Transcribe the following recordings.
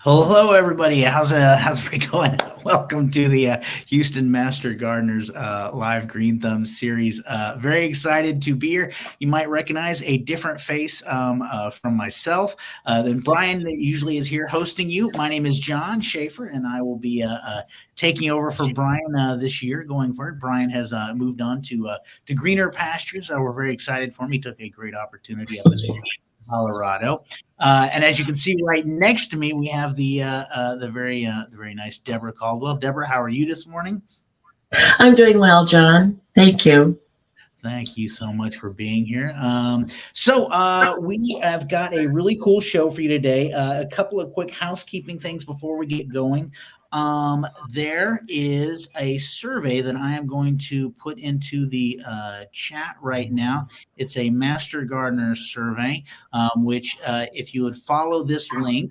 Hello, everybody. How's it going? Welcome to the Houston Master Gardeners live Green Thumb series. Very excited to be here. You might recognize a different face from myself than Brian, that usually is here hosting you. My name is John Schaefer, and I will be taking over for Brian this year going forward. Brian has moved on to greener pastures. We're very excited for him. He took a great opportunity up in Colorado. And as you can see right next to me, we have the very nice Deborah Caldwell. Deborah, how are you this morning? I'm doing well, John. Thank you. Thank you so much for being here. We have got a really cool show for you today. A couple of quick housekeeping things before we get going. There is a survey that I am going to put into the chat right now. It's a Master Gardener survey, which if you would follow this link,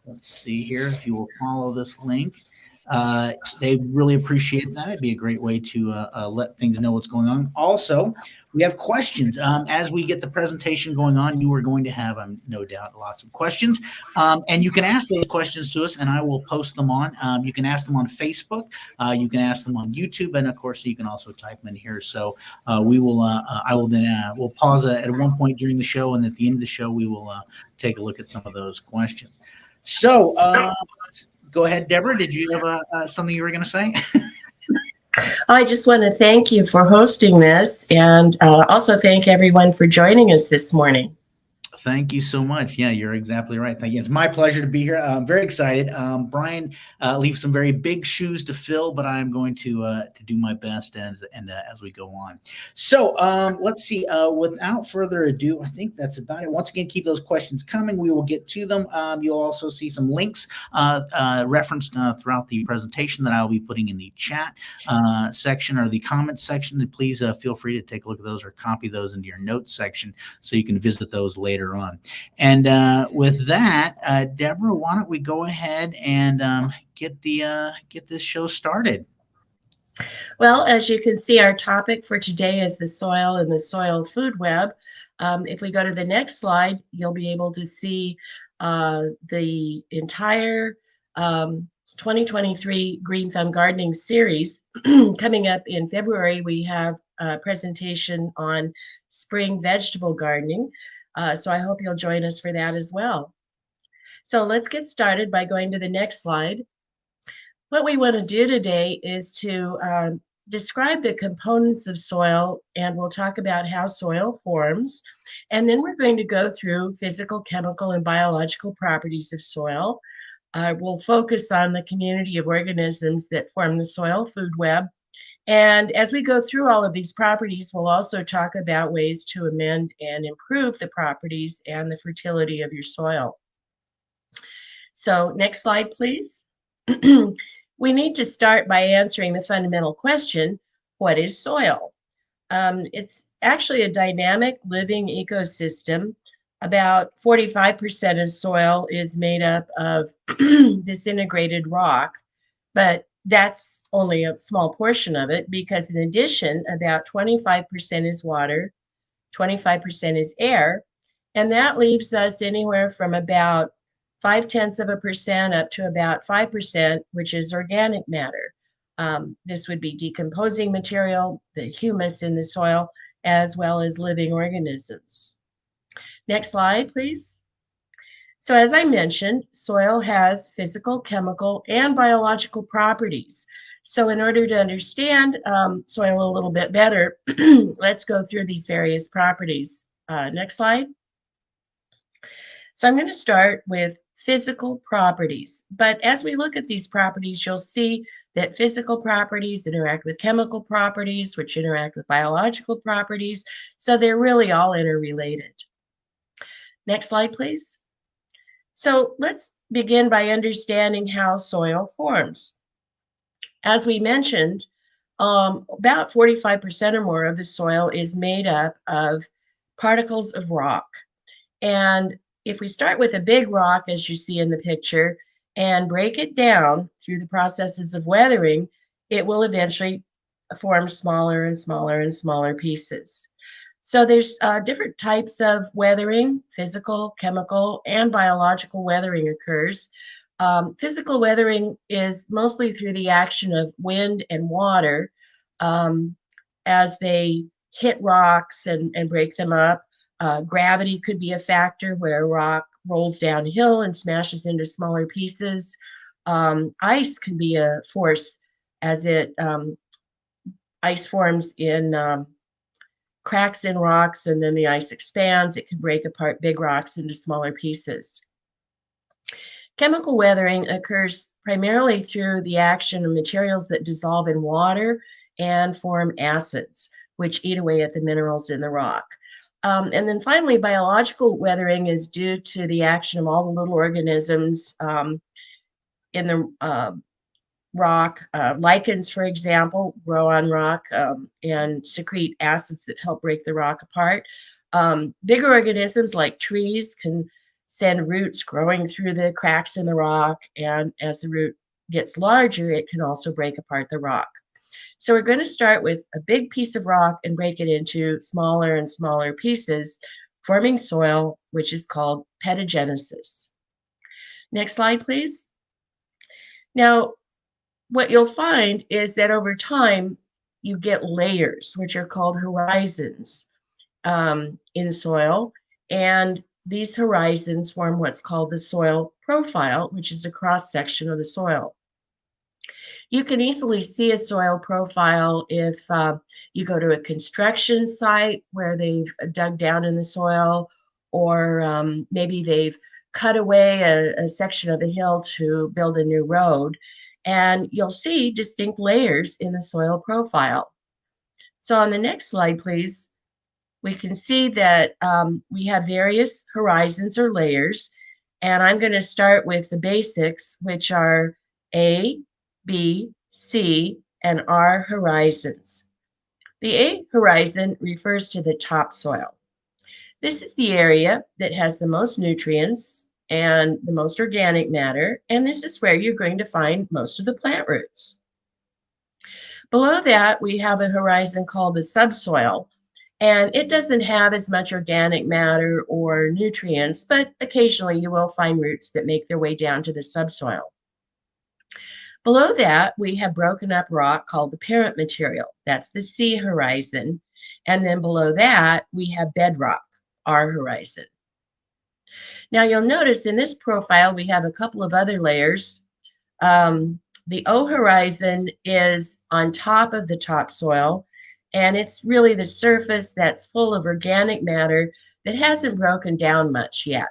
let's see here, if you will follow this link. They really appreciate that. It'd be a great way to let things know what's going on. Also, we have questions. As we get the presentation going on, you are going to have, no doubt, lots of questions. And you can ask those questions to us, and I will post them on. You can ask them on Facebook. You can ask them on YouTube. And, of course, you can also type them in here. So we'll pause at one point during the show, and at the end of the show, we will take a look at some of those questions. So go ahead, Deborah. Did you have something you were going to say? I just want to thank you for hosting this and also thank everyone for joining us this morning. Thank you so much. Yeah, you're exactly right. Thank you. It's my pleasure to be here. I'm very excited. Brian leaves some very big shoes to fill, but I'm going to do my best as we go on. So let's see. Without further ado, I think that's about it. Once again, keep those questions coming. We will get to them. You'll also see some links referenced throughout the presentation that I'll be putting in the chat section or the comments section. And please feel free to take a look at those or copy those into your notes section so you can visit those later on. And with that, Deborah, why don't we go ahead and get this show started? Well, as you can see, our topic for today is the soil and the soil food web. If we go to the next slide, you'll be able to see the entire 2023 Green Thumb Gardening Series. Coming up in February, we have a presentation on spring vegetable gardening. So I hope you'll join us for that as well. So let's get started by going to the next slide. What we want to do today is to describe the components of soil, and we'll talk about how soil forms. And then we're going to go through physical, chemical, and biological properties of soil. We'll focus on the community of organisms that form the soil food web. And as we go through all of these properties, we'll also talk about ways to amend and improve the properties and the fertility of your soil. So next slide, please. We need to start by answering the fundamental question, what is soil? It's actually a dynamic living ecosystem. About 45% of soil is made up of disintegrated rock, but that's only a small portion of it, because in addition, about 25% is water, 25% is air, and that leaves us anywhere from about 0.5% up to about 5%, which is organic matter. This would be decomposing material, the humus in the soil, as well as living organisms. Next slide, please. So as I mentioned, soil has physical, chemical, and biological properties. So in order to understand soil a little bit better, let's go through these various properties. Next slide. So I'm going to start with physical properties. But as we look at these properties, you'll see that physical properties interact with chemical properties, which interact with biological properties. So they're really all interrelated. Next slide, please. So let's begin by understanding how soil forms. As we mentioned, about 45% or more of the soil is made up of particles of rock. And if we start with a big rock, as you see in the picture, and break it down through the processes of weathering, it will eventually form smaller and smaller and smaller pieces. So there's different types of weathering: physical, chemical, and biological weathering occurs. Physical weathering is mostly through the action of wind and water um, as they hit rocks and break them up. Gravity could be a factor where a rock rolls downhill and smashes into smaller pieces. Ice can be a force as ice forms in cracks in rocks, and then the ice expands. It can break apart big rocks into smaller pieces. Chemical weathering occurs primarily through the action of materials that dissolve in water and form acids, which eat away at the minerals in the rock. And then finally, biological weathering is due to the action of all the little organisms in the rock. Lichens, for example, grow on rock and secrete acids that help break the rock apart. Bigger organisms like trees can send roots growing through the cracks in the rock, and as the root gets larger, it can also break apart the rock. So we're going to start with a big piece of rock and break it into smaller and smaller pieces, forming soil, which is called pedogenesis. Next slide, please. Now, what you'll find is that over time, you get layers, which are called horizons in soil. And these horizons form what's called the soil profile, which is a cross section of the soil. You can easily see a soil profile if you go to a construction site where they've dug down in the soil, or maybe they've cut away a section of a hill to build a new road. And you'll see distinct layers in the soil profile. So on the next slide, please, we can see that we have various horizons or layers. And I'm going to start with the basics, which are A, B, C, and R horizons. The A horizon refers to the topsoil. This is the area that has the most nutrients and the most organic matter, and this is where you're going to find most of the plant roots. Below that, we have a horizon called the subsoil, and it doesn't have as much organic matter or nutrients, but occasionally you will find roots that make their way down to the subsoil. Below that, we have broken up rock called the parent material. That's the C horizon. And then below that, we have bedrock, R horizon. Now you'll notice in this profile, we have a couple of other layers. The O horizon is on top of the topsoil, and it's really the surface that's full of organic matter that hasn't broken down much yet.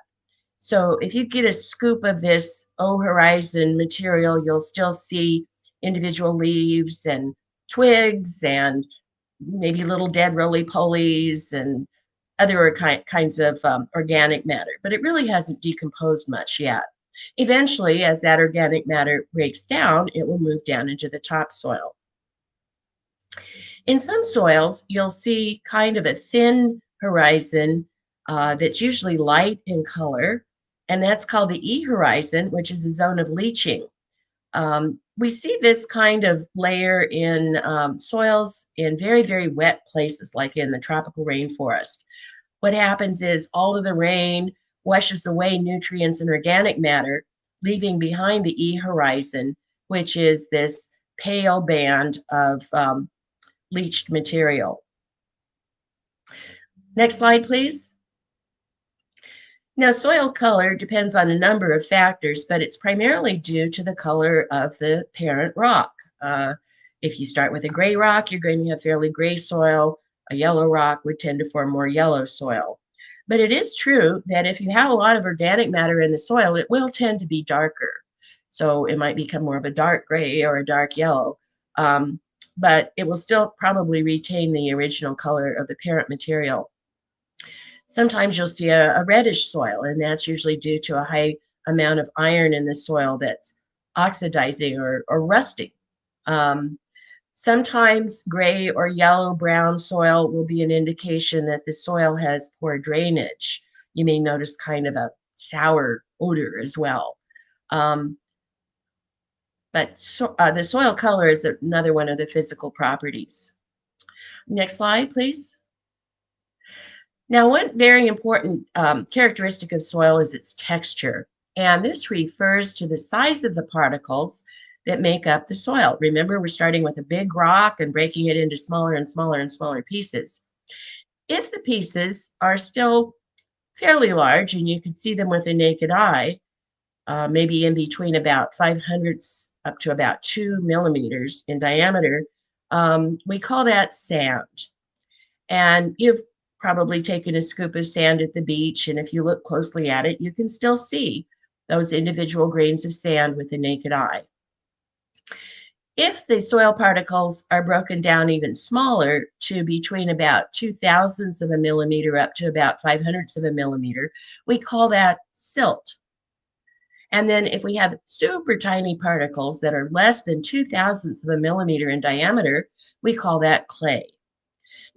So if you get a scoop of this O horizon material, you'll still see individual leaves and twigs and maybe little dead roly-polies and other kinds of organic matter, but it really hasn't decomposed much yet. Eventually, as that organic matter breaks down, it will move down into the topsoil. In some soils, you'll see kind of a thin horizon that's usually light in color, and that's called the E horizon, which is a zone of leaching. We see this kind of layer in soils in very, very wet places, like in the tropical rainforest. What happens is all of the rain washes away nutrients and organic matter, leaving behind the E horizon, which is this pale band of leached material. Next slide, please. Now, soil color depends on a number of factors, but it's primarily due to the color of the parent rock. If you start with a gray rock, you're going to have fairly gray soil. A yellow rock would tend to form more yellow soil. But it is true that if you have a lot of organic matter in the soil, it will tend to be darker. So it might become more of a dark gray or a dark yellow, but it will still probably retain the original color of the parent material. Sometimes you'll see a reddish soil, and that's usually due to a high amount of iron in the soil that's oxidizing or rusting. Sometimes gray or yellow-brown soil will be an indication that the soil has poor drainage. You may notice kind of a sour odor as well. But the soil color is another one of the physical properties. Next slide, please. Now, one very important characteristic of soil is its texture, and this refers to the size of the particles that make up the soil. Remember, we're starting with a big rock and breaking it into smaller and smaller and smaller pieces. If the pieces are still fairly large, and you can see them with the naked eye, maybe in between about 500ths up to about 2 millimeters in diameter, we call that sand. And you've probably taken a scoop of sand at the beach, and if you look closely at it, you can still see those individual grains of sand with the naked eye. If the soil particles are broken down even smaller to between about 2 thousandths of a millimeter up to about 500ths of a millimeter, we call that silt. And then if we have super tiny particles that are less than 2 thousandths of a millimeter in diameter, we call that clay.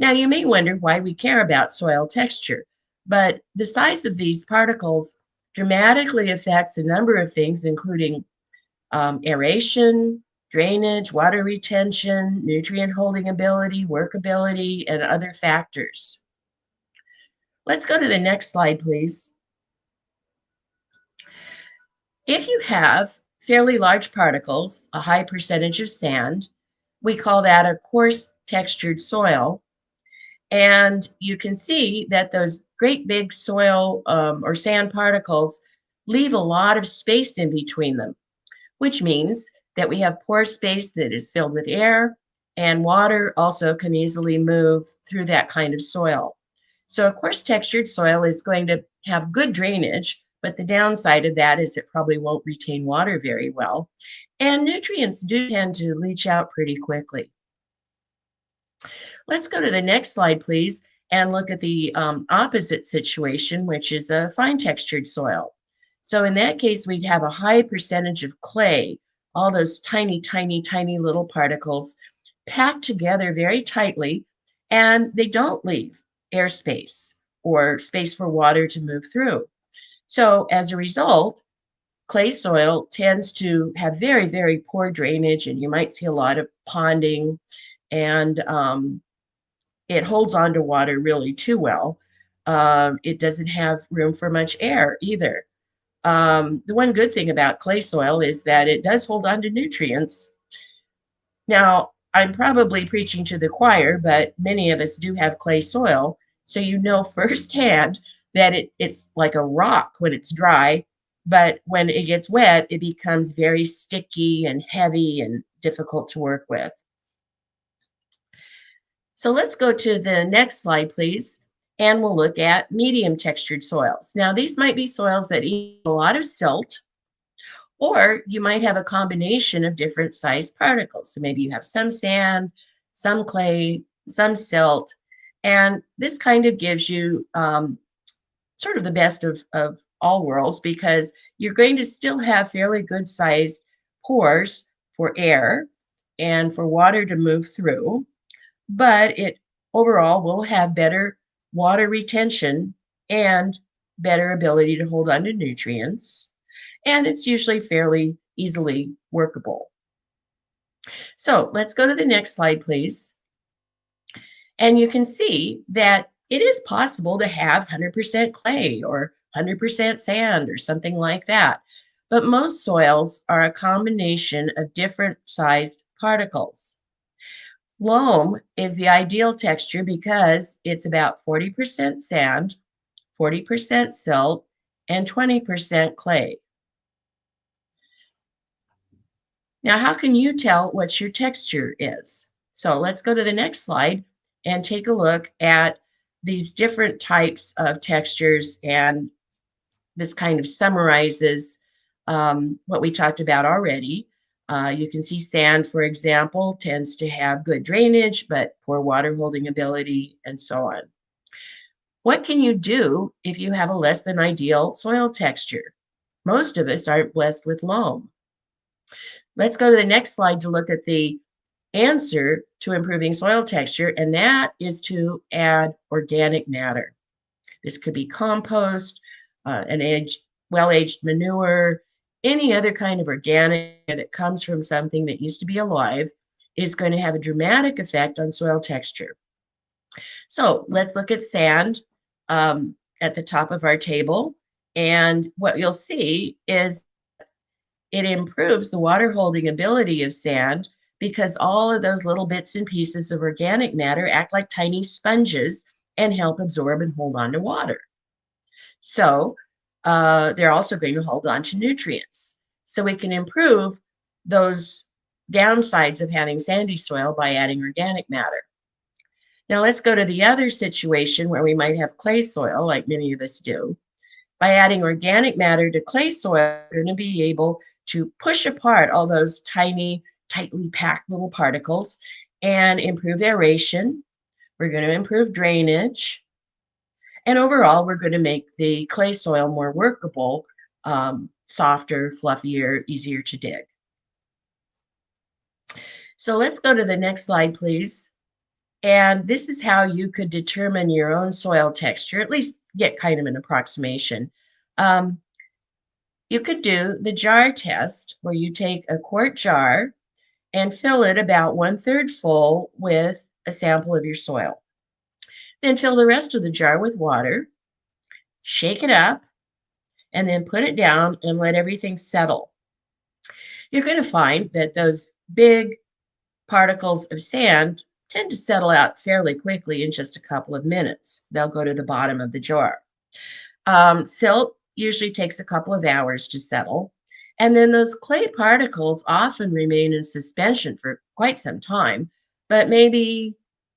Now, you may wonder why we care about soil texture, but the size of these particles dramatically affects a number of things, including aeration, drainage, water retention, nutrient holding ability, workability, and other factors. Let's go to the next slide, please. If you have fairly large particles, a high percentage of sand, we call that a coarse textured soil. And you can see that those great big soil or sand particles leave a lot of space in between them, which means that we have pore space that is filled with air, and water also can easily move through that kind of soil. So a coarse textured soil is going to have good drainage, but the downside of that is it probably won't retain water very well. And nutrients do tend to leach out pretty quickly. Let's go to the next slide, please, and look at the opposite situation, which is a fine textured soil. So in that case, we'd have a high percentage of clay, all those tiny, tiny, tiny little particles packed together very tightly, and they don't leave airspace or space for water to move through. So as a result, clay soil tends to have very, very poor drainage, and you might see a lot of ponding, and it holds on to water really too well. It doesn't have room for much air either. The one good thing about clay soil is that it does hold on to nutrients. Now, I'm probably preaching to the choir, but many of us do have clay soil, so you know firsthand that it's like a rock when it's dry, but when it gets wet, it becomes very sticky and heavy and difficult to work with. So let's go to the next slide, please, and we'll look at medium textured soils. Now, these might be soils that eat a lot of silt, or you might have a combination of different sized particles. So maybe you have some sand, some clay, some silt, and this kind of gives you sort of the best of all worlds, because you're going to still have fairly good sized pores for air and for water to move through, but it overall will have better water retention and better ability to hold on to nutrients, and it's usually fairly easily workable. So let's go to the next slide, please. And you can see that it is possible to have 100% clay or 100% sand or something like that. But most soils are a combination of different sized particles. Loam is the ideal texture because it's about 40% sand, 40% silt, and 20% clay. Now, how can you tell what your texture is? So let's go to the next slide and take a look at these different types of textures, and this kind of summarizes what we talked about already. You can see sand, for example, tends to have good drainage, but poor water holding ability, and so on. What can you do if you have a less than ideal soil texture? Most of us aren't blessed with loam. Let's go to the next slide to look at the answer to improving soil texture, and that is to add organic matter. This could be compost, well-aged manure, any other kind of organic that comes from something that used to be alive is going to have a dramatic effect on soil texture. So let's look at sand. at the top of our table. And what you'll see is it improves the water holding ability of sand because all of those little bits and pieces of organic matter act like tiny sponges and help absorb and hold on to water. So they're also going to hold on to nutrients. So we can improve those downsides of having sandy soil by adding organic matter. Now let's go to the other situation where we might have clay soil, like many of us do. By adding organic matter to clay soil, we're going to be able to push apart all those tiny, tightly packed little particles and improve aeration. We're going to improve drainage. And overall, we're going to make the clay soil more workable, softer, fluffier, easier to dig. So let's go to the next slide, please. And this is how you could determine your own soil texture, at least get kind of an approximation. You could do the jar test where you take a quart jar and fill it about 1/3 full with a sample of your soil. Then fill the rest of the jar with water, shake it up, and then put it down and let everything settle. You're going to find that those big particles of sand tend to settle out fairly quickly in just a couple of minutes. They'll go to the bottom of the jar. Silt usually takes a couple of hours to settle. And then those clay particles often remain in suspension for quite some time, but maybe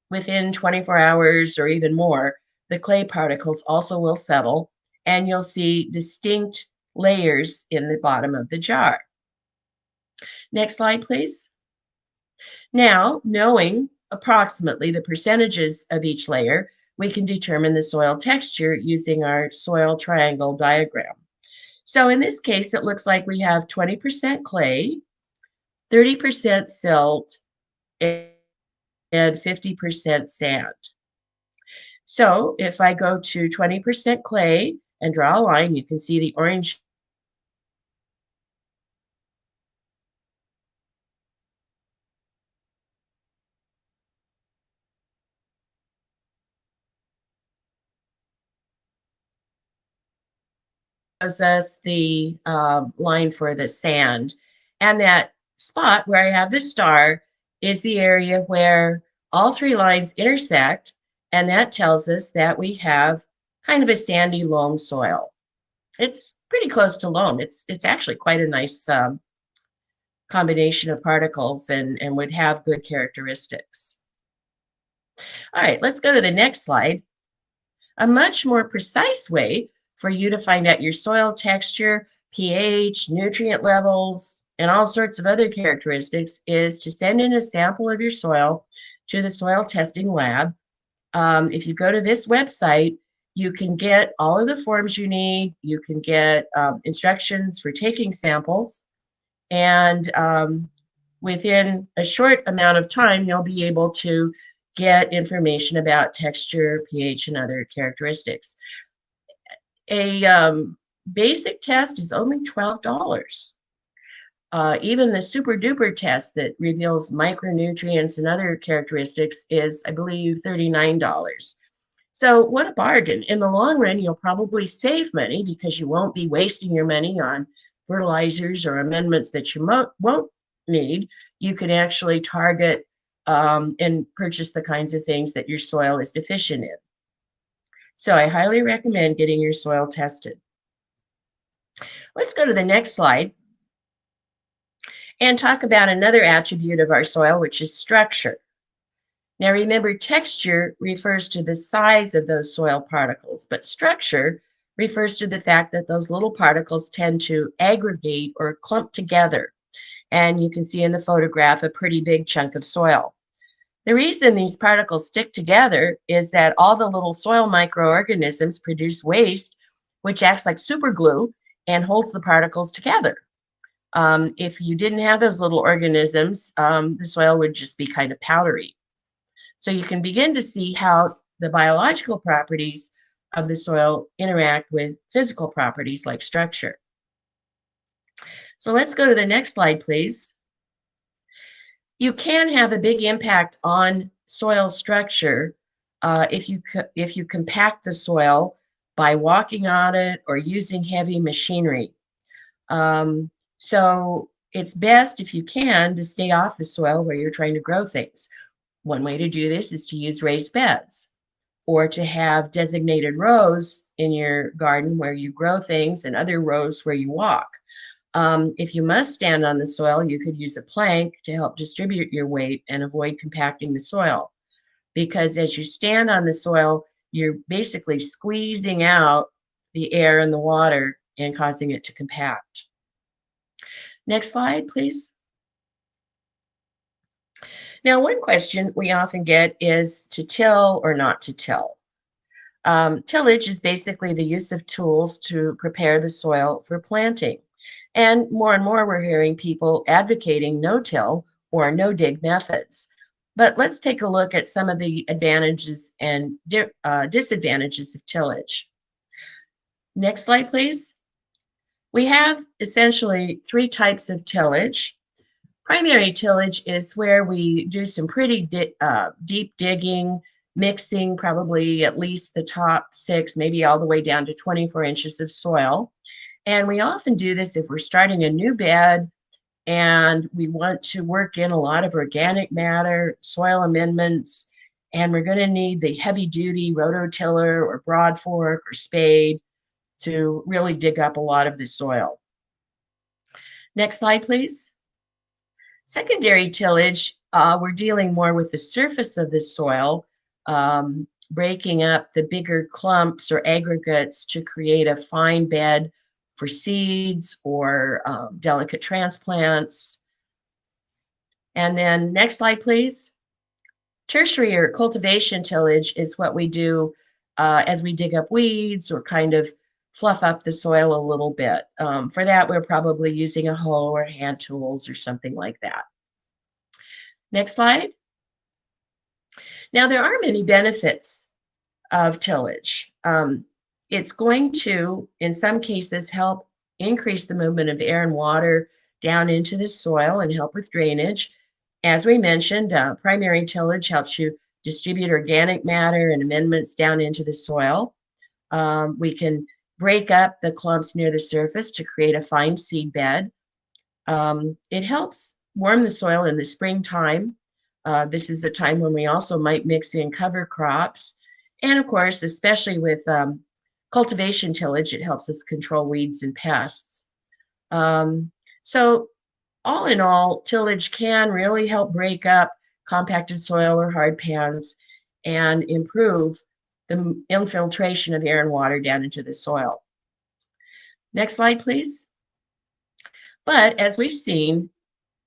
within 24 hours or even more, the clay particles also will settle and you'll see distinct layers in the bottom of the jar. Next slide, please. Now, knowing approximately the percentages of each layer, we can determine the soil texture using our soil triangle diagram. So in this case, it looks like we have 20% clay, 30% silt, and 50% sand. So if I go to 20% clay and draw a line, you can see the orange shows us the line for the sand. And that spot where I have the star is the area where all three lines intersect. And that tells us that we have kind of a sandy loam soil. It's pretty close to loam. It's actually quite a nice combination of particles and would have good characteristics. All right, let's go to the next slide. A much more precise way for you to find out your soil texture, pH, nutrient levels, and all sorts of other characteristics is to send in a sample of your soil to the soil testing lab. If you go to this website, you can get all of the forms you need. You can get instructions for taking samples. And within a short amount of time, you'll be able to get information about texture, pH, and other characteristics. A basic test is only $12. Even the super duper test that reveals micronutrients and other characteristics is, I believe, $39. So what a bargain. In the long run, you'll probably save money because you won't be wasting your money on fertilizers or amendments that you won't need. You can actually target and purchase the kinds of things that your soil is deficient in. So I highly recommend getting your soil tested. Let's go to the next slide and talk about another attribute of our soil, which is structure. Now remember, texture refers to the size of those soil particles, but structure refers to the fact that those little particles tend to aggregate or clump together. And you can see in the photograph a pretty big chunk of soil. The reason these particles stick together is that all the little soil microorganisms produce waste, which acts like super glue and holds the particles together. If you didn't have those little organisms, the soil would just be kind of powdery. So you can begin to see how the biological properties of the soil interact with physical properties like structure. So let's go to the next slide, please. You can have a big impact on soil structure if you compact the soil by walking on it or using heavy machinery. So it's best, if you can, to stay off the soil where you're trying to grow things. One way to do this is to use raised beds, or to have designated rows in your garden where you grow things and other rows where you walk. If you must stand on the soil, you could use a plank to help distribute your weight and avoid compacting the soil. Because as you stand on the soil, you're basically squeezing out the air and the water and causing it to compact. Next slide, please. Now, one question we often get is to till or not to till. Tillage is basically the use of tools to prepare the soil for planting. And more we're hearing people advocating no-till or no-dig methods. But let's take a look at some of the advantages and disadvantages of tillage. Next slide, please. We have essentially three types of tillage. Primary tillage is where we do some pretty deep digging, mixing probably at least the top 6, maybe all the way down to 24 inches of soil. And we often do this if we're starting a new bed and we want to work in a lot of organic matter, soil amendments, and we're going to need the heavy-duty rototiller or broad fork or spade to really dig up a lot of the soil. Next slide, please. Secondary tillage, we're dealing more with the surface of the soil, breaking up the bigger clumps or aggregates to create a fine bed for seeds or delicate transplants. And then next slide, please. Tertiary or cultivation tillage is what we do as we dig up weeds or kind of fluff up the soil a little bit. For that, we're probably using a hoe or hand tools or something like that. Next slide. Now, there are many benefits of tillage. It's going to, in some cases, help increase the movement of air and water down into the soil and help with drainage. As we mentioned, primary tillage helps you distribute organic matter and amendments down into the soil. We can break up the clumps near the surface to create a fine seed bed. It helps warm the soil in the springtime. This is a time when we also might mix in cover crops. And of course, especially with cultivation tillage, it helps us control weeds and pests. So all in all, tillage can really help break up compacted soil or hard pans and improve the infiltration of air and water down into the soil. Next slide, please. But as we've seen,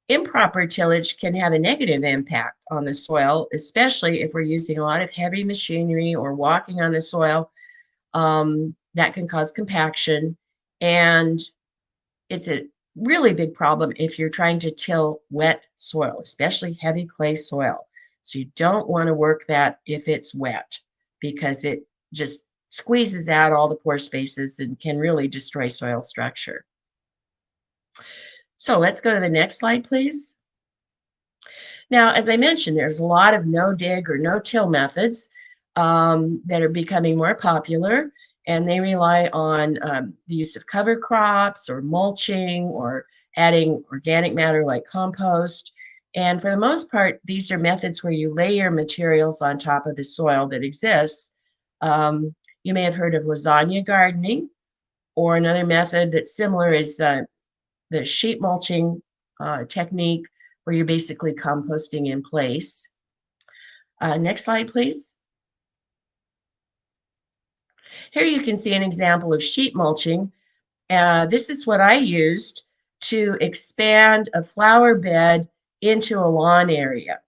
improper tillage can have a negative impact on the soil, especially if we're using a lot of heavy machinery or walking on the soil. That can cause compaction, and it's a really big problem if you're trying to till wet soil, especially heavy clay soil. So you don't want to work that if it's wet, because it just squeezes out all the pore spaces and can really destroy soil structure. So let's go to the next slide, please. Now, as I mentioned, there's a lot of no-dig or no-till methods that are becoming more popular, and they rely on the use of cover crops or mulching or adding organic matter like compost. And for the most part, these are methods where you layer materials on top of the soil that exists. You may have heard of lasagna gardening, or another method that's similar is the sheet mulching technique, where you're basically composting in place. Next slide, please. Here you can see an example of sheet mulching. This is what I used to expand a flower bed into a lawn area.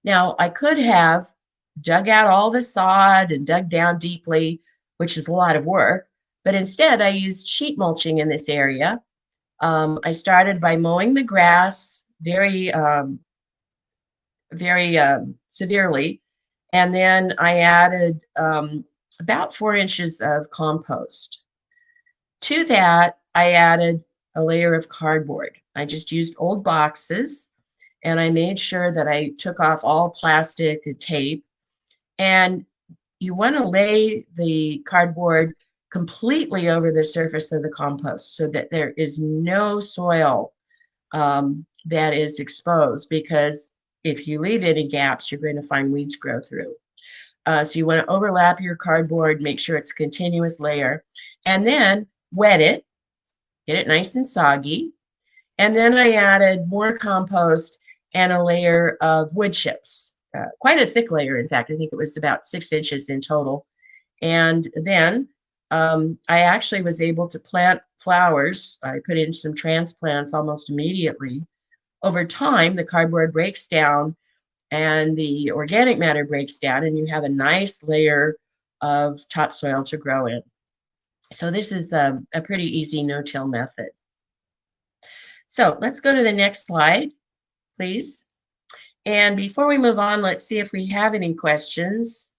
Now, I could have dug out all the sod and dug down deeply, which is a lot of work, but instead I used sheet mulching in this area. I started by mowing the grass very severely, and then I added about 4 inches of compost. To that, I added a layer of cardboard. I just used old boxes, and I made sure that I took off all plastic and tape, And you want to lay the cardboard completely over the surface of the compost so that there is no soil that is exposed, because if you leave any gaps, you're going to find weeds grow through. So you want to overlap your cardboard, make sure it's a continuous layer, and then wet it, get it nice and soggy. And then I added more compost and a layer of wood chips, quite a thick layer. In fact, I think it was about 6 inches in total. And then I actually was able to plant flowers. I put in some transplants almost immediately. Over time, the cardboard breaks down and the organic matter breaks down, and you have a nice layer of topsoil to grow in. So this is a pretty easy no-till method. So let's go to the next slide, please. And before we move on, let's see if we have any questions.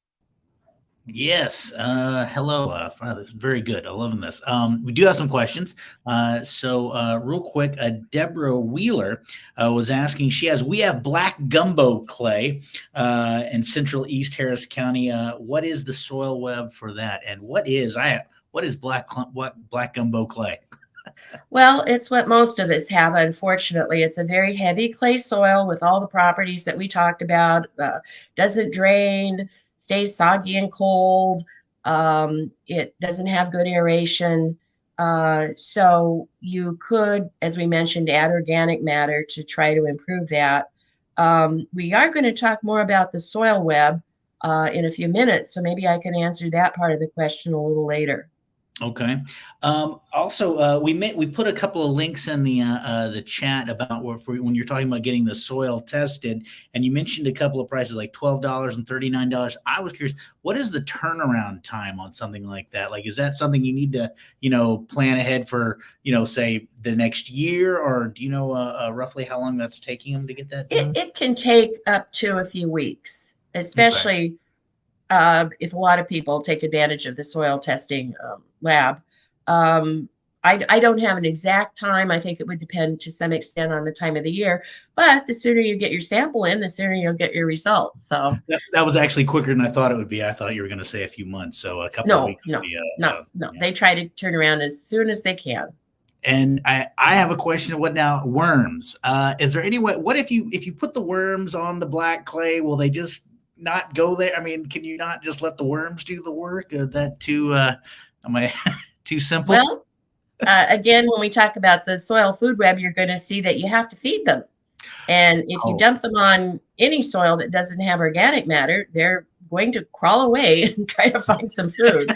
Yes. Hello. This is very good. I'm loving this. We do have some questions. Real quick, Deborah Wheeler was asking. We have black gumbo clay in Central East Harris County. What is the soil web for that? And what is black gumbo clay? Well, it's what most of us have, unfortunately. It's a very heavy clay soil with all the properties that we talked about. Doesn't drain, stays soggy and cold. It doesn't have good aeration. So you could, as we mentioned, add organic matter to try to improve that. We are going to talk more about the soil web in a few minutes, so maybe I can answer that part of the question a little later. Okay. Also, we put a couple of links in the chat about when you're talking about getting the soil tested, and you mentioned a couple of prices like $12 and $39. I was curious, what is the turnaround time on something like that? Like, is that something you need to, plan ahead for, say the next year, or do you know roughly how long that's taking them to get that done? It can take up to a few weeks, especially if a lot of people take advantage of the soil testing lab. I don't have an exact time. I think it would depend to some extent on the time of the year, but the sooner you get your sample in, the sooner you'll get your results. So that was actually quicker than I thought it would be. I thought you were going to say a few months. So a couple of weeks. No. Yeah. They try to turn around as soon as they can. And I have a question. What now? Worms. Is there any way? What if you put the worms on the black clay? Will they just not go there? I mean, can you not just let the worms do the work? Is that too? Am I too simple? Well, again, when we talk about the soil food web, you're going to see that you have to feed them. And if you dump them on any soil that doesn't have organic matter, they're going to crawl away and try to find some food.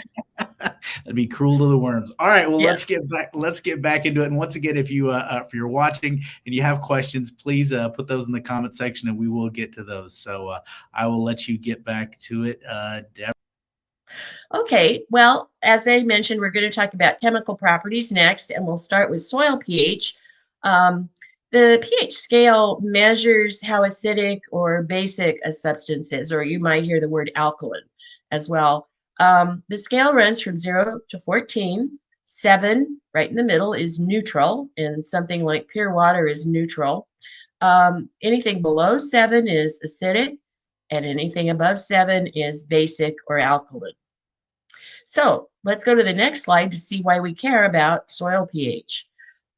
That'd be cruel to the worms. All right, well, yes. Let's get back into it. And once again, if you're watching and you have questions, please put those in the comment section, and we will get to those. So I will let you get back to it, Deb. Okay, well, as I mentioned, we're going to talk about chemical properties next, and we'll start with soil pH. The pH scale measures how acidic or basic a substance is, or you might hear the word alkaline as well. The scale runs from 0 to 14. 7, right in the middle, is neutral, and something like pure water is neutral. Anything below 7 is acidic, and anything above 7 is basic or alkaline. So let's go to the next slide to see why we care about soil pH.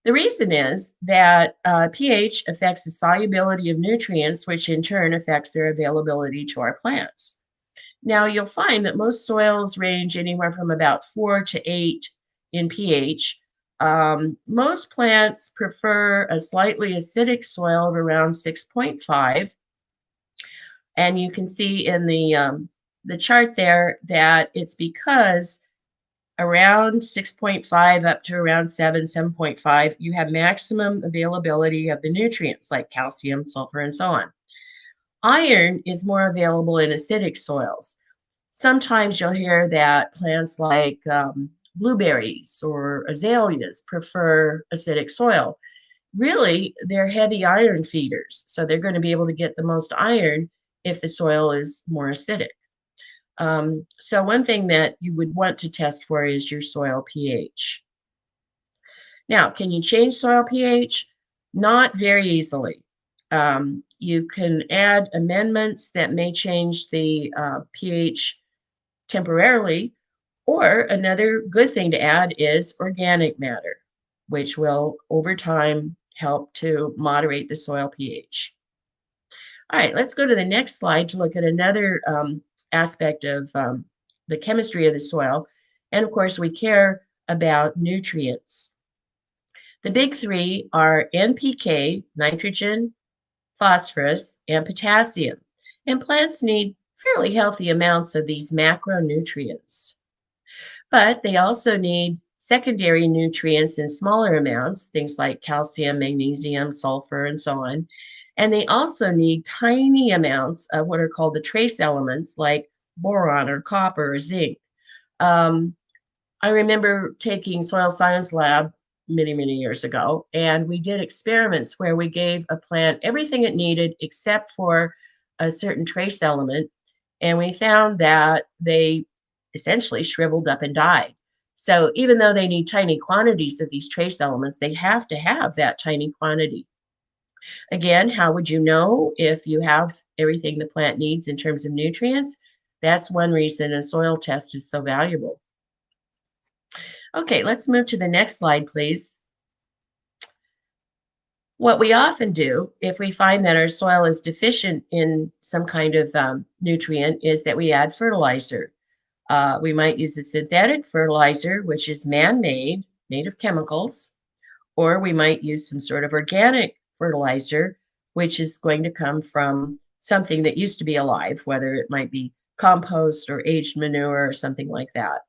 The reason is that pH affects the solubility of nutrients, which in turn affects their availability to our plants. Now, you'll find that most soils range anywhere from about 4 to 8 in pH. Most plants prefer a slightly acidic soil of around 6.5. And you can see in the chart there that it's because around 6.5 up to around 7.5, you have maximum availability of the nutrients like calcium, sulfur, and so on. Iron is more available in acidic soils. Sometimes you'll hear that plants like blueberries or azaleas prefer acidic soil. Really, they're heavy iron feeders, so they're going to be able to get the most iron if the soil is more acidic. So one thing that you would want to test for is your soil pH. Now, can you change soil pH? Not very easily. You can add amendments that may change the pH temporarily, or another good thing to add is organic matter, which will over time help to moderate the soil pH. All right, let's go to the next slide to look at another aspect of the chemistry of the soil. And of course, we care about nutrients. The big three are NPK, nitrogen, phosphorus, and potassium. And plants need fairly healthy amounts of these macronutrients. But they also need secondary nutrients in smaller amounts, things like calcium, magnesium, sulfur, and so on. And they also need tiny amounts of what are called the trace elements like boron or copper or zinc. I remember taking soil science lab many years ago, and we did experiments where we gave a plant everything it needed except for a certain trace element, and we found that they essentially shriveled up and died. So even though they need tiny quantities of these trace elements, they have to have that tiny quantity. Again, how would you know if you have everything the plant needs in terms of nutrients? That's one reason a soil test is so valuable. Okay, let's move to the next slide, please. What we often do if we find that our soil is deficient in some kind of nutrient is that we add fertilizer. We might use a synthetic fertilizer, which is man-made, made of chemicals, or we might use some sort of organic fertilizer, which is going to come from something that used to be alive, whether it might be compost or aged manure or something like that.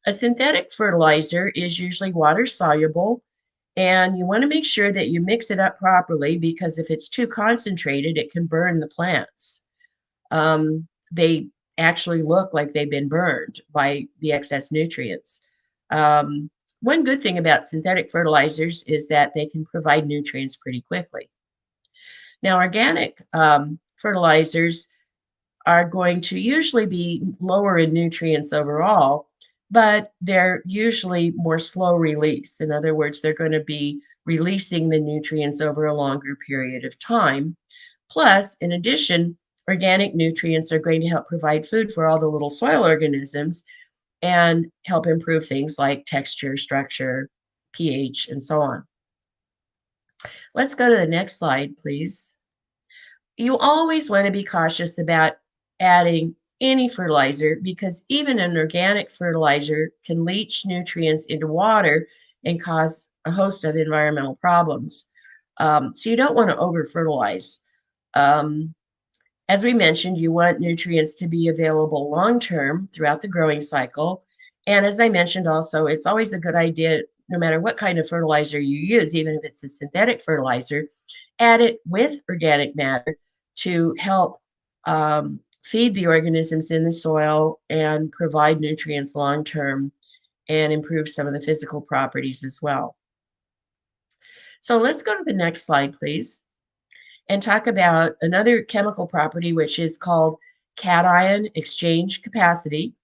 A synthetic fertilizer is usually water soluble, and you want to make sure that you mix it up properly because if it's too concentrated, it can burn the plants. They actually look like they've been burned by the excess nutrients. One good thing about synthetic fertilizers is that they can provide nutrients pretty quickly. Now, organic fertilizers are going to usually be lower in nutrients overall, but they're usually more slow release. In other words, they're going to be releasing the nutrients over a longer period of time. Plus, in addition, organic nutrients are going to help provide food for all the little soil organisms and help improve things like texture, structure, pH, and so on. Let's go to the next slide, please. You always want to be cautious about adding any fertilizer because even an organic fertilizer can leach nutrients into water and cause a host of environmental problems. So you don't want to over-fertilize. As we mentioned, you want nutrients to be available long-term throughout the growing cycle. And as I mentioned also, it's always a good idea, no matter what kind of fertilizer you use, even if it's a synthetic fertilizer, add it with organic matter to help feed the organisms in the soil and provide nutrients long-term and improve some of the physical properties as well. So let's go to the next slide, please, and talk about another chemical property, which is called cation exchange capacity.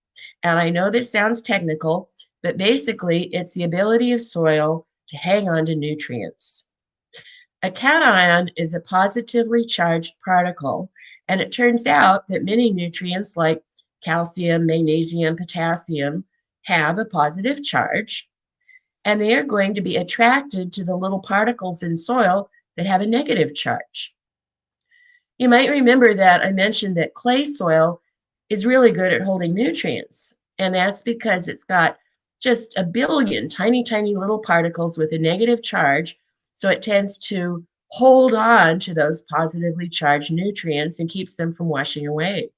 And I know this sounds technical, but basically it's the ability of soil to hang on to nutrients. A cation is a positively charged particle, and it turns out that many nutrients like calcium, magnesium, potassium have a positive charge, and they are going to be attracted to the little particles in soil that have a negative charge. You might remember that I mentioned that clay soil is really good at holding nutrients, and that's because it's got just a billion tiny little particles with a negative charge, so it tends to hold on to those positively charged nutrients and keeps them from washing away.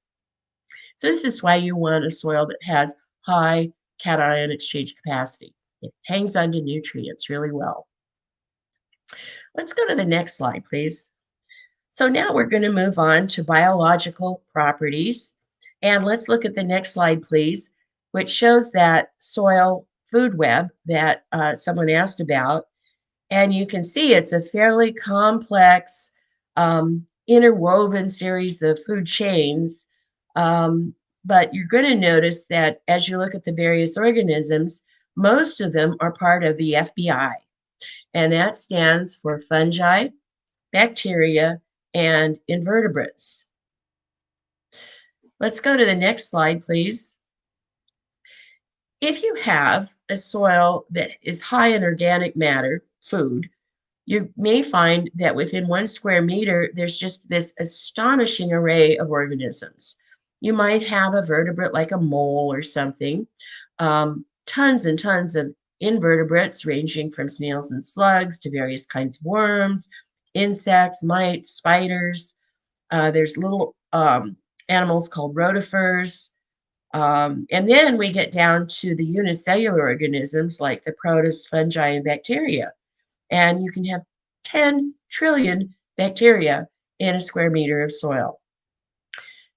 So this is why you want a soil that has high cation exchange capacity. It hangs on to nutrients really well. Let's go to the next slide, please. So now we're going to move on to biological properties. And let's look at the next slide, please, which shows that soil food web that someone asked about. And you can see it's a fairly complex, interwoven series of food chains. But you're going to notice that as you look at the various organisms, most of them are part of the FBI. And that stands for fungi, bacteria, and invertebrates. Let's go to the next slide, please. If you have a soil that is high in organic matter, food, you may find that within 1 square meter, there's just this astonishing array of organisms. You might have a vertebrate like a mole or something, tons and tons of invertebrates ranging from snails and slugs to various kinds of worms, insects, mites, spiders. There's little animals called rotifers. And then we get down to the unicellular organisms like the protists, fungi, and bacteria. And you can have 10 trillion bacteria in a square meter of soil.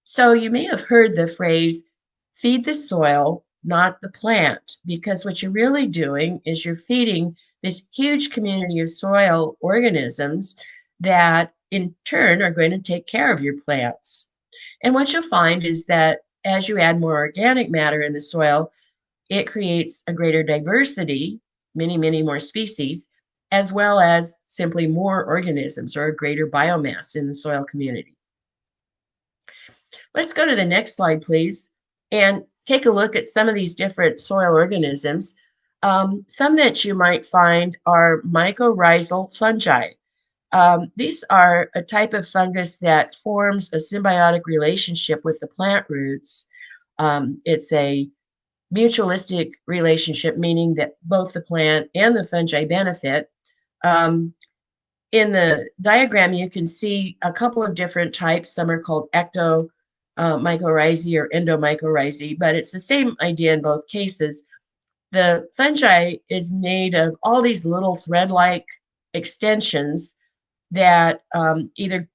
So you may have heard the phrase, feed the soil, not the plant, because what you're really doing is you're feeding this huge community of soil organisms that in turn are going to take care of your plants. And what you'll find is that as you add more organic matter in the soil, it creates a greater diversity, many, many more species, as well as simply more organisms or a greater biomass in the soil community. Let's go to the next slide, please, and take a look at some of these different soil organisms. Some that you might find are mycorrhizal fungi. These are a type of fungus that forms a symbiotic relationship with the plant roots. It's a mutualistic relationship, meaning that both the plant and the fungi benefit. In the diagram, you can see a couple of different types. Some are called ectomycorrhizae or endomycorrhizae, but it's the same idea in both cases. The fungi is made of all these little thread-like extensions that either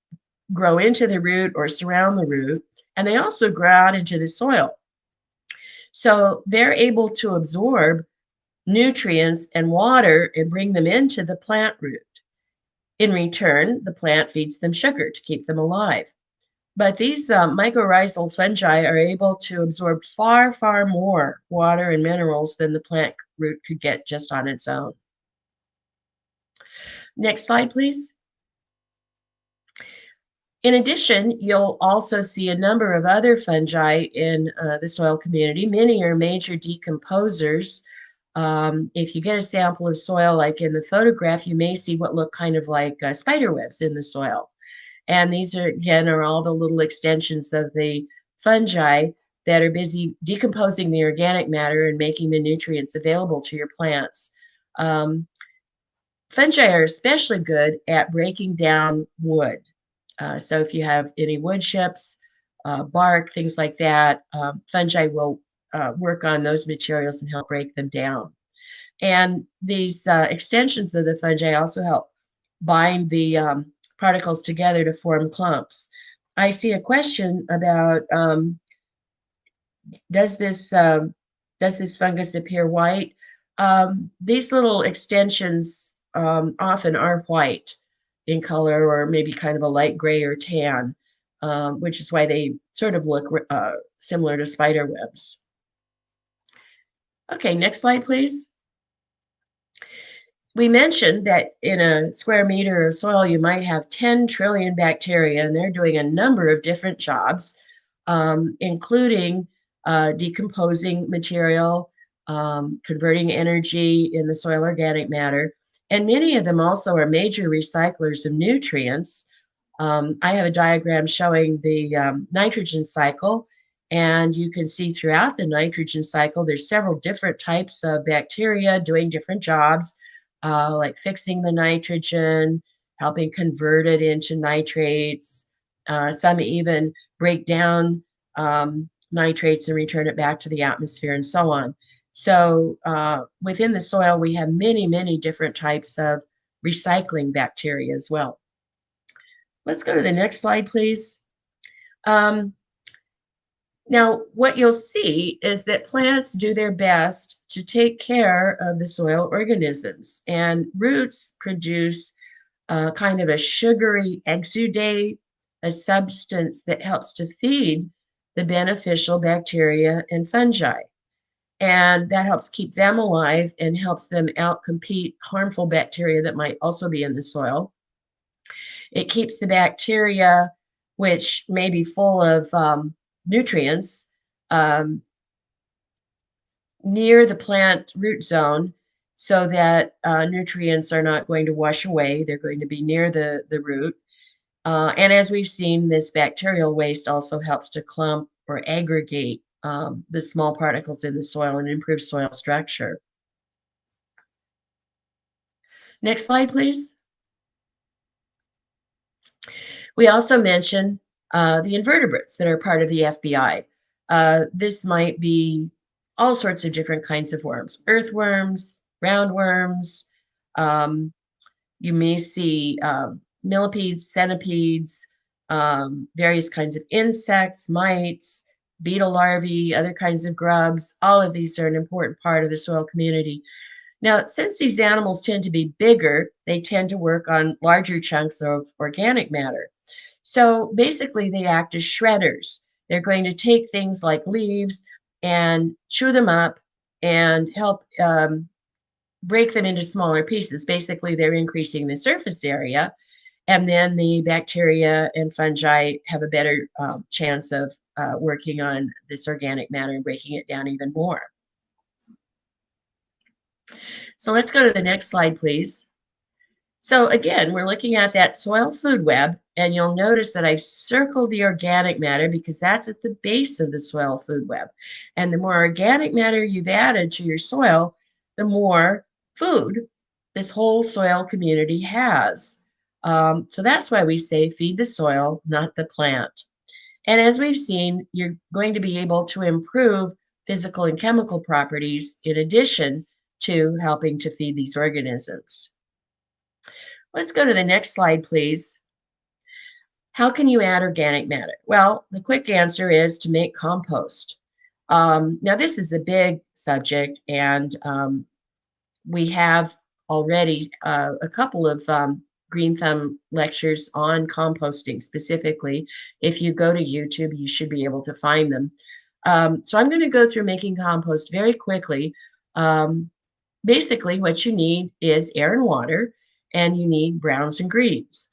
grow into the root or surround the root, and they also grow out into the soil. So they're able to absorb nutrients and water and bring them into the plant root. In return, the plant feeds them sugar to keep them alive. But these mycorrhizal fungi are able to absorb far, far more water and minerals than the plant root could get just on its own. Next slide, please. In addition, you'll also see a number of other fungi in the soil community. Many are major decomposers. If you get a sample of soil, like in the photograph, you may see what look kind of like spider webs in the soil. And these are, again, are all the little extensions of the fungi that are busy decomposing the organic matter and making the nutrients available to your plants. Fungi are especially good at breaking down wood. So if you have any wood chips, bark, things like that, fungi will work on those materials and help break them down. And these extensions of the fungi also help bind the particles together to form clumps. I see a question about does this fungus appear white? These little extensions often are white in color, or maybe kind of a light gray or tan, which is why they sort of look similar to spider webs. Okay, next slide, please. We mentioned that in a square meter of soil, you might have 10 trillion bacteria, and they're doing a number of different jobs, including decomposing material, converting energy in the soil organic matter, and many of them also are major recyclers of nutrients. I have a diagram showing the nitrogen cycle, and you can see throughout the nitrogen cycle, there's several different types of bacteria doing different jobs, like fixing the nitrogen, helping convert it into nitrates. Some even break down nitrates and return it back to the atmosphere, and so on. So within the soil, we have many, many different types of recycling bacteria as well. Let's go to the next slide, please. Now, what you'll see is that plants do their best to take care of the soil organisms, and roots produce kind of a sugary exudate, a substance that helps to feed the beneficial bacteria and fungi. And that helps keep them alive and helps them outcompete harmful bacteria that might also be in the soil. It keeps the bacteria, which may be full of nutrients, um, near the plant root zone so that nutrients are not going to wash away. They're going to be near the root. And as we've seen, this bacterial waste also helps to clump or aggregate the small particles in the soil and improve soil structure. Next slide, please. We also mentioned the invertebrates that are part of the FBI. This might be all sorts of different kinds of worms, earthworms, roundworms. You may see millipedes, centipedes, various kinds of insects, mites, beetle larvae, other kinds of grubs. All of these are an important part of the soil community. Now, since these animals tend to be bigger, they tend to work on larger chunks of organic matter. So basically, they act as shredders. They're going to take things like leaves and chew them up and help break them into smaller pieces. Basically, they're increasing the surface area, and then the bacteria and fungi have a better chance of working on this organic matter and breaking it down even more. So let's go to the next slide, please. So again, we're looking at that soil food web, and you'll notice that I've circled the organic matter because that's at the base of the soil food web. And the more organic matter you've added to your soil, the more food this whole soil community has. So that's why we say feed the soil, not the plant. And as we've seen, you're going to be able to improve physical and chemical properties in addition to helping to feed these organisms. Let's go to the next slide, please. How can you add organic matter? Well, the quick answer is to make compost. Now, this is a big subject, and we have already a couple of Green Thumb lectures on composting specifically. If you go to YouTube, you should be able to find them. So I'm going to go through making compost very quickly. Basically, what you need is air and water, and you need browns and greens.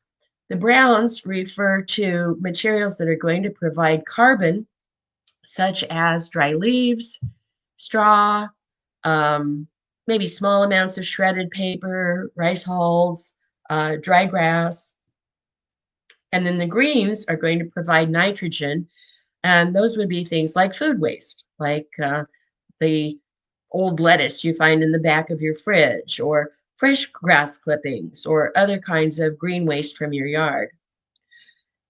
The browns refer to materials that are going to provide carbon, such as dry leaves, straw, maybe small amounts of shredded paper, rice hulls, dry grass. And then the greens are going to provide nitrogen, and those would be things like food waste, like the old lettuce you find in the back of your fridge, or fresh grass clippings, or other kinds of green waste from your yard.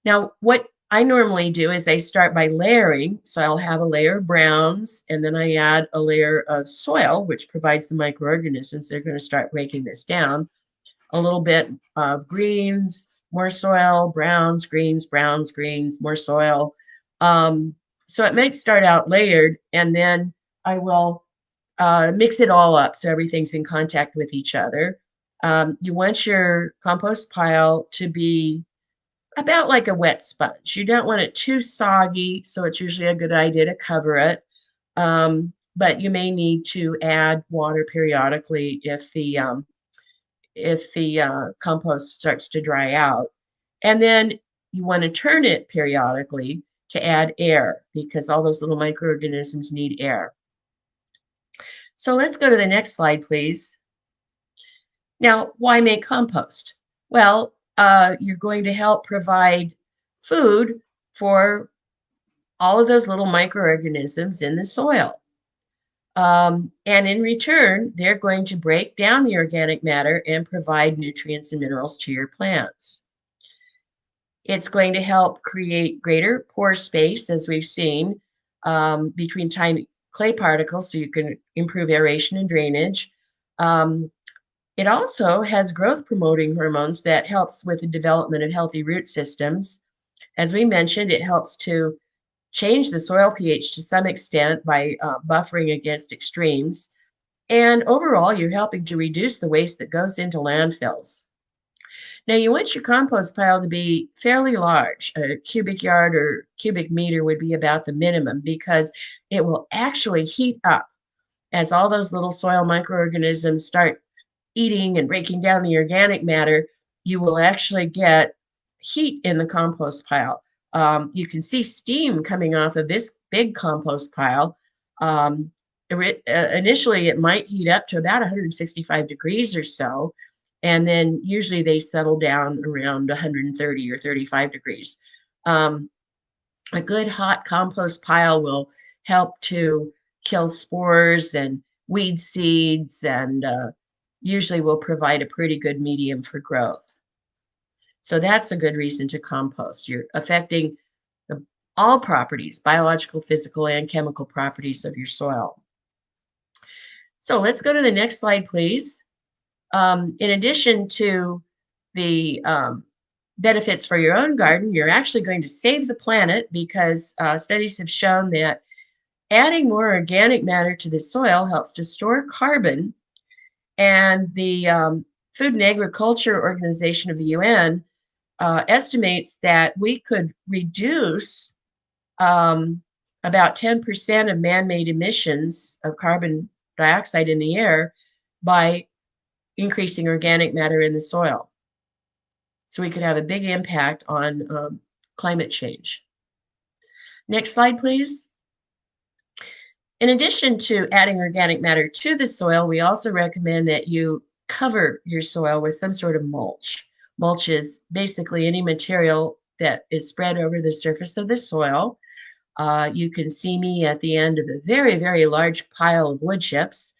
Now, what I normally do is I start by layering. So I'll have a layer of browns, and then I add a layer of soil, which provides the microorganisms that are going to start breaking this down. A little bit of greens, more soil, browns, greens, more soil. So it might start out layered, and then I will mix it all up so everything's in contact with each other. You want your compost pile to be about like a wet sponge. You don't want it too soggy, so it's usually a good idea to cover it. But you may need to add water periodically if the compost starts to dry out. And then you want to turn it periodically to add air, because all those little microorganisms need air. So let's go to the next slide, please. Now, why make compost? Well, you're going to help provide food for all of those little microorganisms in the soil. And in return, they're going to break down the organic matter and provide nutrients and minerals to your plants. It's going to help create greater pore space, as we've seen, between tiny clay particles, so you can improve aeration and drainage. It also has growth promoting hormones that helps with the development of healthy root systems. As we mentioned, it helps to change the soil pH to some extent by buffering against extremes. And overall, you're helping to reduce the waste that goes into landfills. Now, you want your compost pile to be fairly large. A cubic yard or cubic meter would be about the minimum, because it will actually heat up as all those little soil microorganisms start eating and breaking down the organic matter. you will actually get heat in the compost pile. You can see steam coming off of this big compost pile. Initially, it might heat up to about 165 degrees or so, and then usually they settle down around 130 or 35 degrees. A good hot compost pile will help to kill spores and weed seeds, and usually will provide a pretty good medium for growth. So that's a good reason to compost. You're affecting all properties, biological, physical, and chemical properties of your soil. So let's go to the next slide, please. In addition to the benefits for your own garden, you're actually going to save the planet, because studies have shown that adding more organic matter to the soil helps to store carbon. And the Food and Agriculture Organization of the UN estimates that we could reduce about 10% of man-made emissions of carbon dioxide in the air by increasing organic matter in the soil. So we could have a big impact on climate change. Next slide, please. In addition to adding organic matter to the soil, we also recommend that you cover your soil with some sort of mulch. Mulch is basically any material that is spread over the surface of the soil. You can see me at the end of a very, very large pile of wood chips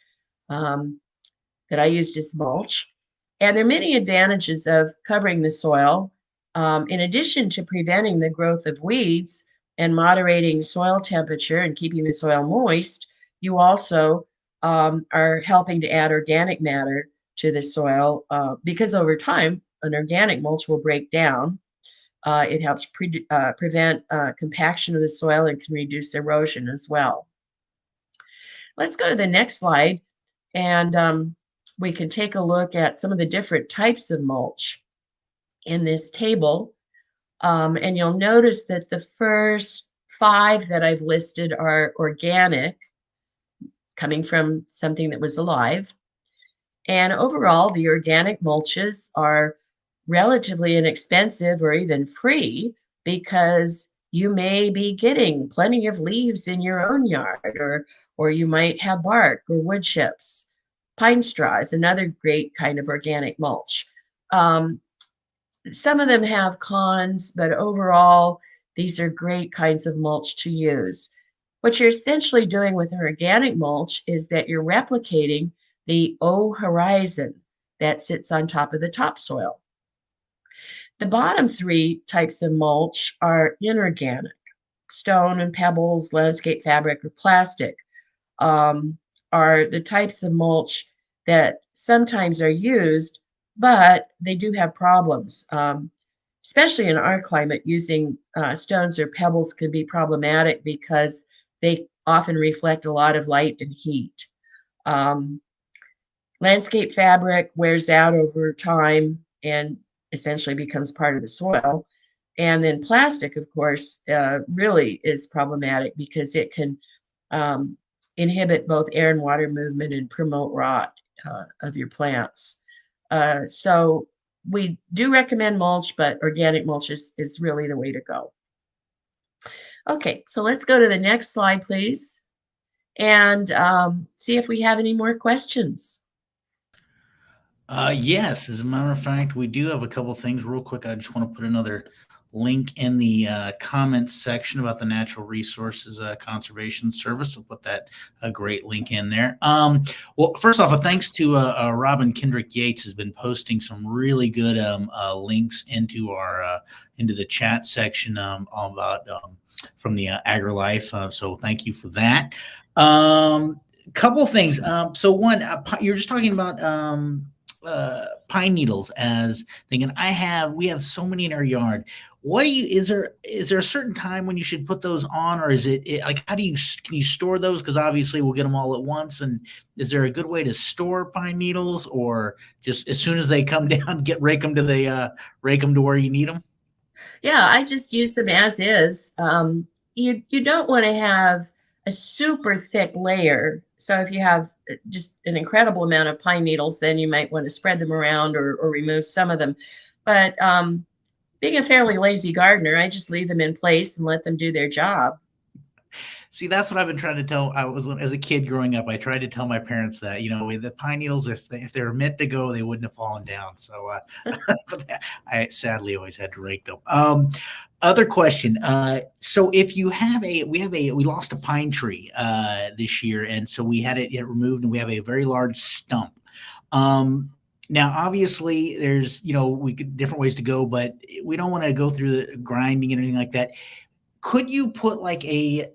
that I used as mulch. And there are many advantages of covering the soil. In addition to preventing the growth of weeds and moderating soil temperature and keeping the soil moist, you also are helping to add organic matter to the soil, because over time, an organic mulch will break down. It helps prevent compaction of the soil and can reduce erosion as well. Let's go to the next slide, and we can take a look at some of the different types of mulch in this table. And you'll notice that the first 5 that I've listed are organic, coming from something that was alive. And overall, the organic mulches are relatively inexpensive or even free, because you may be getting plenty of leaves in your own yard, or you might have bark or wood chips. Pine straw is another great kind of organic mulch. Some of them have cons, but overall, these are great kinds of mulch to use. What you're essentially doing with an organic mulch is that you're replicating the O horizon that sits on top of the topsoil. The bottom 3 types of mulch are inorganic. Stone and pebbles, landscape fabric, or plastic are the types of mulch that sometimes are used, but they do have problems. Especially in our climate, using stones or pebbles can be problematic because they often reflect a lot of light and heat. Landscape fabric wears out over time and essentially becomes part of the soil. And then plastic, of course, really is problematic because it can inhibit both air and water movement and promote rot of your plants. So we do recommend mulch, but organic mulch is really the way to go. Okay, so let's go to the next slide, please, and see if we have any more questions. Yes, as a matter of fact, we do have a couple things real quick. I just want to put another link in the comments section about the Natural Resources Conservation Service. I'll put that a great link in there. Well, first off, a thanks to Robin Kendrick Yates has been posting some really good links into our into the chat section all about from the AgriLife. So thank you for that. Couple things. So one, you're just talking about pine needles as thinking we have so many in our yard. What do you, is there a certain time when you should put those on, or is it like, can you store those? Because obviously we'll get them all at once. And is there a good way to store pine needles, or just as soon as they come down, rake them to where you need them? Yeah, I just use them as is. You don't want to have a super thick layer. So if you have just an incredible amount of pine needles, then you might want to spread them around or remove some of them. But being a fairly lazy gardener, I just leave them in place and let them do their job. See, that's what I've been trying to tell. As a kid growing up, I tried to tell my parents that, with the pine needles, if they were meant to go, they wouldn't have fallen down. So, but I sadly always had to rake them. Other question. So if you have we lost a pine tree this year, and so we had it removed, and we have a very large stump. Now, obviously, there's we could different ways to go, but we don't want to go through the grinding and anything like that. Could you put like a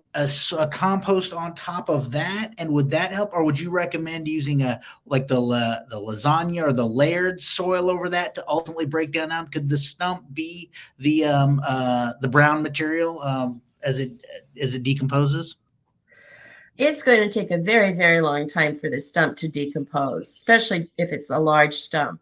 compost on top of that, and would that help, or would you recommend using the lasagna or the layered soil over that to ultimately break down? Could the stump be the brown material as it decomposes? It's going to take a very, very long time for the stump to decompose, especially if it's a large stump.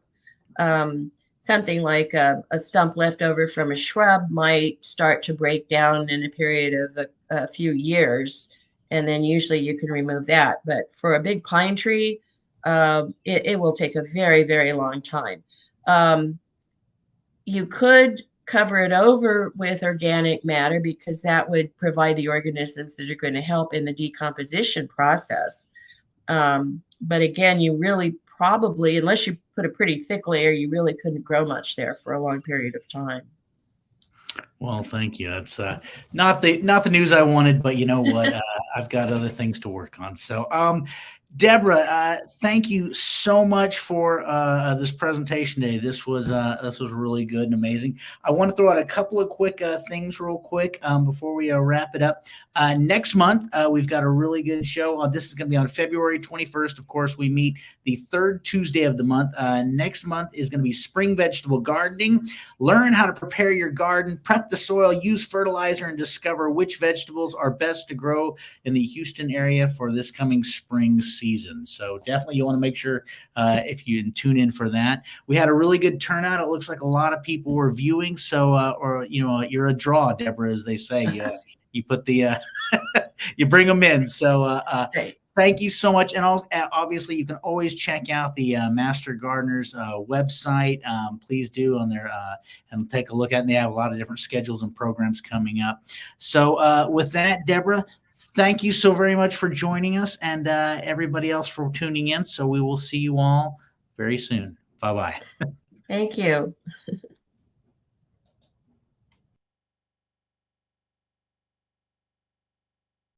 Something like a stump left over from a shrub might start to break down in a period of a few years, and then usually you can remove that. But for a big pine tree, it will take a very, very long time. You could cover it over with organic matter because that would provide the organisms that are going to help in the decomposition process. But again, you really probably, unless you put a pretty thick layer, you really couldn't grow much there for a long period of time. Well, thank you. It's not the news I wanted, but you know what? I've got other things to work on. So, Deborah, thank you so much for this presentation today. This was really good and amazing. I want to throw out a couple of quick things real quick before we wrap it up. Next month, we've got a really good show. This is going to be on February 21st. Of course, we meet the third Tuesday of the month. Next month is going to be spring vegetable gardening. Learn how to prepare your garden, prep the soil, use fertilizer, and discover which vegetables are best to grow in the Houston area for this coming spring season. So definitely you want to make sure if you tune in for that. We had a really good turnout. It looks like a lot of people were viewing. So, you're a draw, Deborah, as they say. You put the you bring them in. So thank you so much. And also, obviously, you can always check out the Master Gardeners website. Please do on there and take a look at it. And they have a lot of different schedules and programs coming up. So with that, Deborah, thank you so very much for joining us, and everybody else for tuning in. So we will see you all very soon. Bye-bye. Thank you.